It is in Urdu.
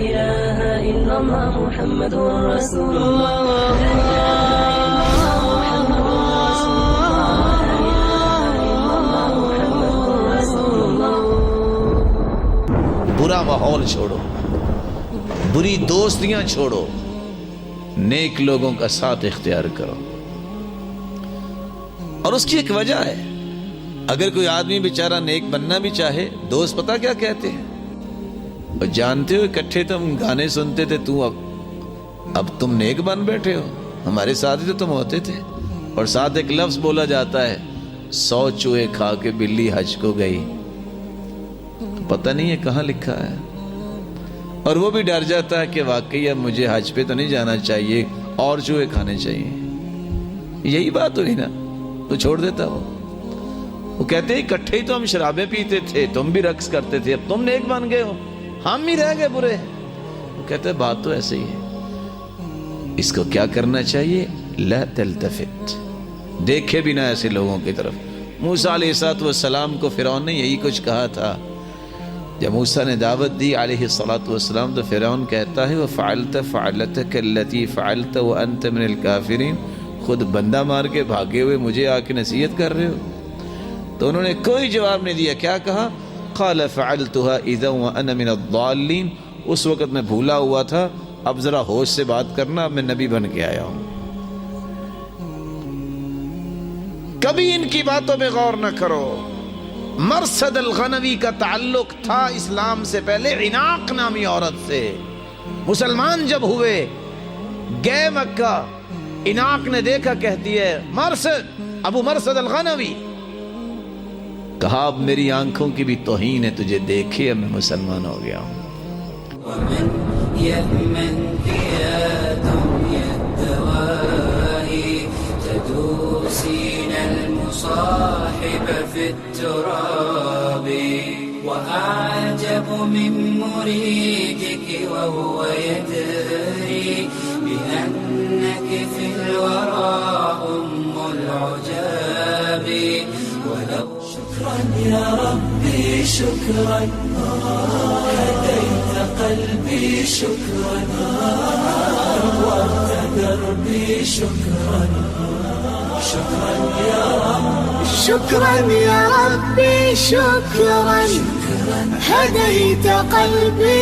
إله إلا الله محمد رسول الله برا ماحول چھوڑو، بری دوستیاں چھوڑو، نیک لوگوں کا ساتھ اختیار کرو. اور اس کی ایک وجہ ہے، اگر کوئی آدمی بیچارہ نیک بننا بھی چاہے، دوست پتہ کیا کہتے ہیں؟ اور جانتے ہو اکٹھے تم گانے سنتے تھے، اب تم نیک بن بیٹھے ہو، ہمارے ساتھ ہی تو تم ہوتے تھے. اور ساتھ ایک لفظ بولا جاتا ہے، 100 چوہے کھا کے بلی حج کو گئی. پتہ نہیں ہے کہاں لکھا ہے. اور وہ بھی ڈر جاتا ہے کہ واقعی اب مجھے حج پہ تو نہیں جانا چاہیے، اور چوہے کھانے چاہیے. یہی بات ہوئی نا، تو چھوڑ دیتا وہ کہتے ہیں اکٹھے ہی تو ہم شرابیں پیتے تھے، تم بھی رقص کرتے تھے، اب تم نیک بن گئے ہو، ہم ہی رہ گئے برے. وہ کہتے ہیں بات تو ایسے ہی ہے. اس کو کیا کرنا چاہیے؟ لا تلتفت، دیکھے بھی نہ ایسے لوگوں کی طرف. موسیٰ علیہ السلام کو فرعون نے یہی کچھ کہا تھا. جب موسیٰ نے دعوت دی علیہ السلام تو فرعون کہتا ہے وَفَعَلْتَ فَعَلَتَكَ الَّتِي فَعَلْتَ وَأَنْتَ مِنَ الْكَافِرِينَ، خود بندہ مار کے بھاگے ہوئے مجھے آ کے نصیحت کر رہے ہو. تو انہوں نے کوئی جواب نہیں دیا. کیا کہا؟ قَالَ فَعَلْتُهَا إِذًا وَأَنَا مِنَ الضَّالِّينَ، اس وقت میں بھولا ہوا تھا، اب ذرا ہوش سے بات کرنا، اب میں نبی بن کے آیا ہوں. کبھی ان کی باتوں میں غور نہ کرو. مرصد الغنوی کا تعلق تھا اسلام سے پہلے عناق نامی عورت سے. مسلمان جب ہوئے گئے مکہ، عناق نے دیکھا، کہتی ہے مرصد، ابو مرصد الغنوی. کہا اب میری آنکھوں کی بھی توہین ہے تجھے دیکھے، اب میں مسلمان ہو گیا ہوں. ومن يأمن فيها دنيا الدواهي تدوسين المصاحب في التراب وأعجب من مريدك وهو يدري بأنك في الورى أم العجاب. ولو شكرا يا ربي شكرا، هديت قلبي شكرا، نورت دربي شكرا، شكرا يا رب، شكرا يا ربي شكرا، هديت قلبي